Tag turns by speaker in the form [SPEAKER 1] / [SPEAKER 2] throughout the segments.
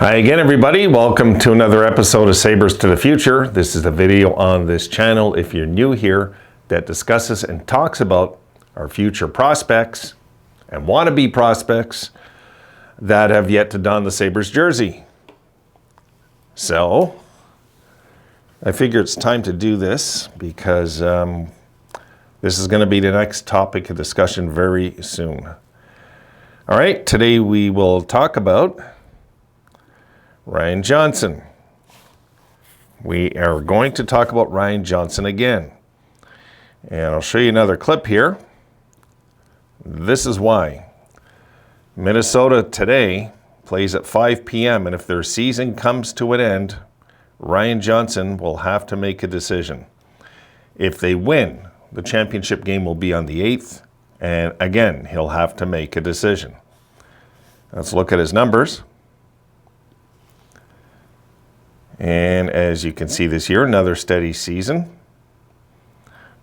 [SPEAKER 1] Hi again, everybody. Welcome to another episode of Sabres to the Future. This is a video on this channel, if you're new here, that discusses and talks about our future prospects and wannabe prospects that have yet to don the Sabres jersey. So, I figure it's time to do this because this is going to be the next topic of discussion very soon. All right, today we will talk about Ryan Johnson. We are going to talk about Ryan Johnson again. And I'll show you another clip here. This is why. Minnesota today plays at 5 p.m. and if their season comes to an end, Ryan Johnson will have to make a decision. If they win, the championship game will be on the 8th. And again, he'll have to make a decision. Let's look at his numbers. And as you can see this year, another steady season.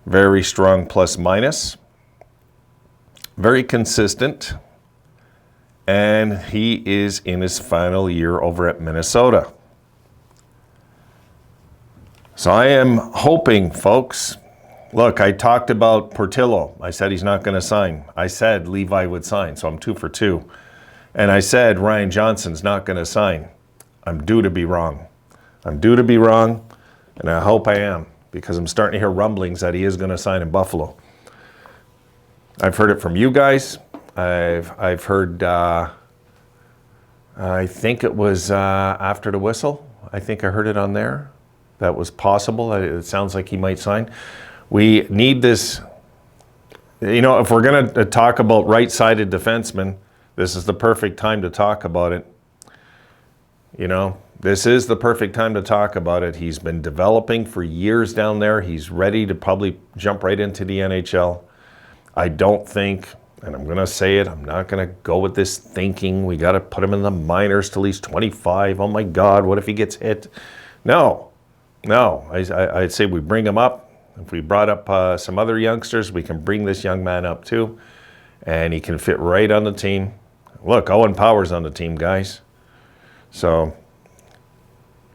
[SPEAKER 1] Very strong plus minus. Very consistent. And he is in his final year over at Minnesota. So I am hoping, folks, look, I talked about Portillo. I said he's not going to sign. I said Levi would sign, so I'm 2 for 2. And I said Ryan Johnson's not going to sign. I'm due to be wrong. I'm due to be wrong, and I hope I am, because I'm starting to hear rumblings that he is going to sign in Buffalo. I've heard it from you guys. I've heard, I think it was after the whistle. I think I heard it on there. That was possible. It sounds like he might sign. We need this, you know, if we're going to talk about right-sided defensemen, this is the perfect time to talk about it. You know, this is the perfect time to talk about it. He's been developing for years down there. He's ready to probably jump right into the NHL. I don't think, and I'm going to say it, I'm not going to go with this thinking we got to put him in the minors till he's 25. Oh my God, what if he gets hit? No. I'd say we bring him up. If we brought up some other youngsters, we can bring this young man up too. And he can fit right on the team. Look, Owen Power's on the team, guys. So,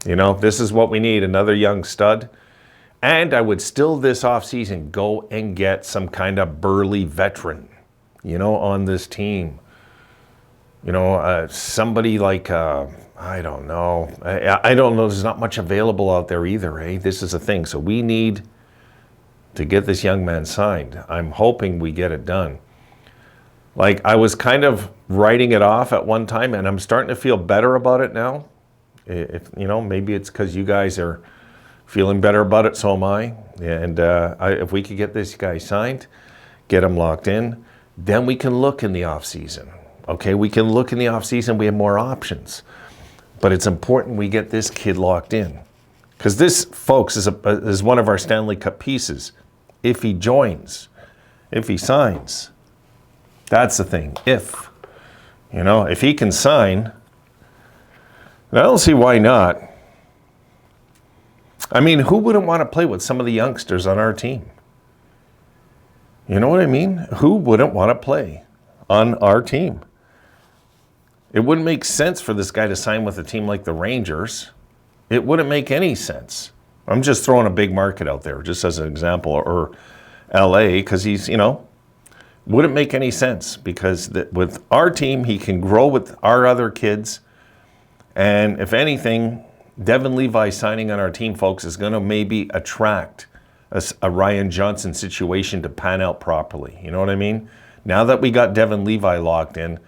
[SPEAKER 1] you know, this is what we need, another young stud. And I would still this offseason go and get some kind of burly veteran, you know, on this team. You know, somebody like, I don't know. I don't know. There's not much available out there either, eh? This is a thing. So we need to get this young man signed. I'm hoping we get it done. Like, I was kind of writing it off at one time, and I'm starting to feel better about it now. If you know, maybe it's because you guys are feeling better about it, so am I. And if we could get this guy signed, get him locked in, then we can look in the off season. Okay, we can look in the off season. We have more options, but it's important we get this kid locked in, because this, folks, is one of our Stanley Cup pieces. If he joins, if he signs, that's the thing. If, you know, if he can sign. I don't see why not. I mean, who wouldn't want to play with some of the youngsters on our team? You know what I mean? Who wouldn't want to play on our team? It wouldn't make sense for this guy to sign with a team like the Rangers. It wouldn't make any sense. I'm just throwing a big market out there, just as an example, or LA, because he's, you know, wouldn't make any sense, because with our team, he can grow with our other kids. And if anything, Devin Levi signing on our team, folks, is going to maybe attract a Ryan Johnson situation to pan out properly. You know what I mean? Now that we got Devin Levi locked in,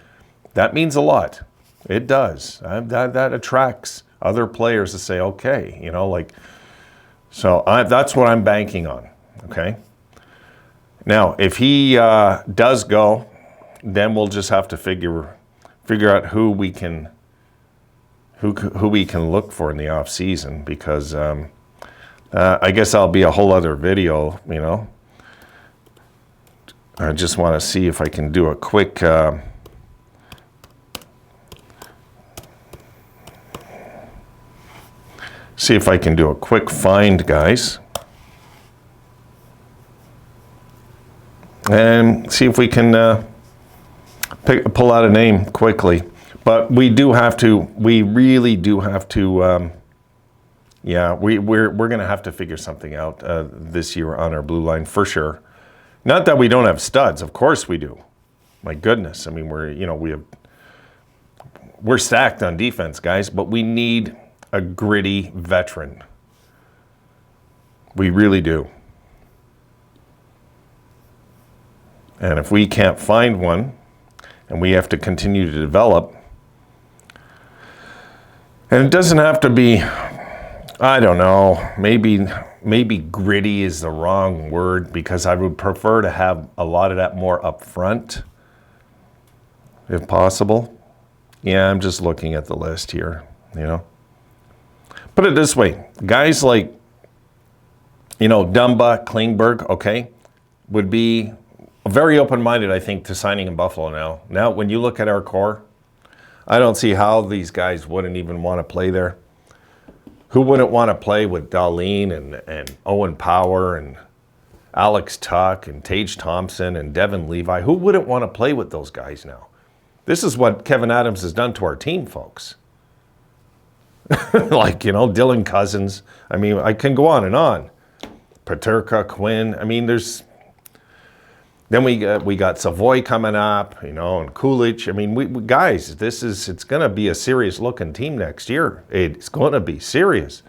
[SPEAKER 1] that means a lot. It does. That attracts other players to say, okay, you know, like, so that's what I'm banking on, okay? Now, if he does go, then we'll just have to figure out who we can look for in the off season, because I guess that'll be a whole other video. You know, I just want to see if I can do a quick find, guys. And see if we can pull out a name quickly. But we really do have to, yeah, we're going to have to figure something out this year on our blue line for sure. Not that we don't have studs, of course we do. My goodness, I mean, we're stacked on defense, guys, but we need a gritty veteran. We really do. And if we can't find one, and we have to continue to develop, and it doesn't have to be, I don't know, maybe gritty is the wrong word, because I would prefer to have a lot of that more up front, if possible. Yeah, I'm just looking at the list here, you know. Put it this way, guys like, you know, Dumba, Klingberg, okay, would be very open-minded, I think, to signing in Buffalo now. Now, when you look at our core, I don't see how these guys wouldn't even want to play there. Who wouldn't want to play with Darlene and Owen Power and Alex Tuck and Tage Thompson and Devin Levi? Who wouldn't want to play with those guys now? This is what Kevin Adams has done to our team, folks. Like, you know, Dylan Cousins. I mean, I can go on and on. Paterka, Quinn. I mean, there's... Then we got Savoy coming up, you know, and Coolidge. I mean, guys, it's going to be a serious looking team next year. It's going to be serious.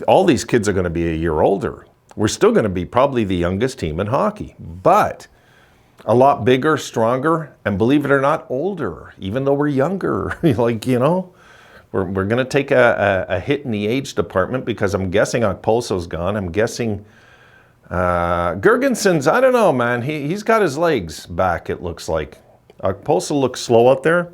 [SPEAKER 1] All these kids are going to be a year older. We're still going to be probably the youngest team in hockey, but a lot bigger, stronger, and believe it or not, older, even though we're younger. Like, you know, we're going to take a hit in the age department, because I'm guessing Okposo's gone. I'm guessing... Gergenson's, I don't know, man. He's got his legs back, it looks like. Okposo looks slow up there.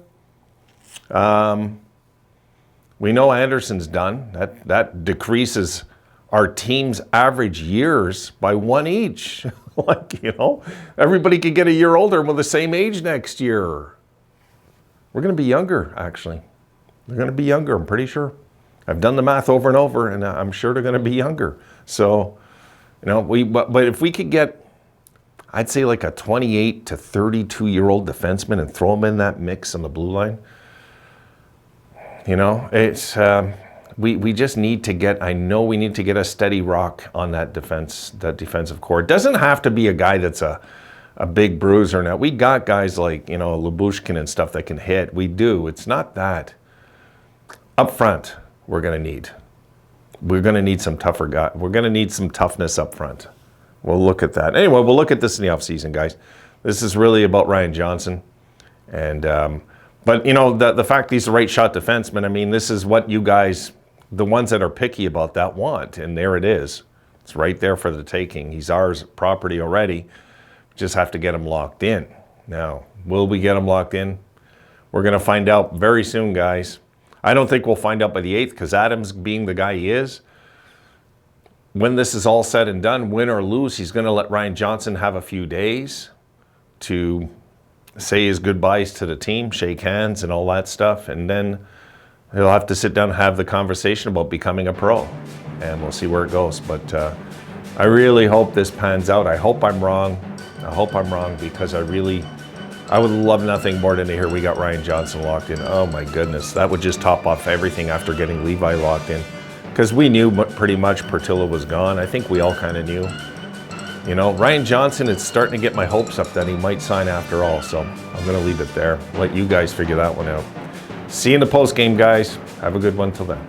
[SPEAKER 1] We know Anderson's done. That decreases our team's average years by 1 each. Like, you know, everybody could get a year older and we're the same age next year. We're going to be younger, actually. They're going to be younger, I'm pretty sure. I've done the math over and over, and I'm sure they're going to be younger. So... You know, but if we could get, I'd say like a 28 to 32-year-old defenseman and throw him in that mix on the blue line, you know, it's we just need to get. I know we need to get a steady rock on that defensive core. It doesn't have to be a guy that's a big bruiser. Now we got guys like, you know, Lyubushkin and stuff that can hit. We do. It's not that. Up front, we're going to need. We're going to need some tougher guys. We're going to need some toughness up front. We'll look at that. Anyway, we'll look at this in the offseason, guys. This is really about Ryan Johnson. And, but, you know, the fact he's a right shot defenseman, I mean, this is what you guys, the ones that are picky about that, want. And there it is. It's right there for the taking. He's ours property already. Just have to get him locked in. Now, will we get him locked in? We're going to find out very soon, guys. I don't think we'll find out by the 8th, because Adams, being the guy he is, when this is all said and done, win or lose, he's going to let Ryan Johnson have a few days to say his goodbyes to the team, shake hands and all that stuff, and then he'll have to sit down and have the conversation about becoming a pro, and we'll see where it goes. But I really hope this pans out. I hope I'm wrong. I hope I'm wrong, because I would love nothing more than to hear we got Ryan Johnson locked in. Oh my goodness, that would just top off everything after getting Levi locked in. Because we knew pretty much Portillo was gone. I think we all kind of knew. You know, Ryan Johnson, it's starting to get my hopes up that he might sign after all. So I'm going to leave it there. Let you guys figure that one out. See you in the post game, guys. Have a good one till then.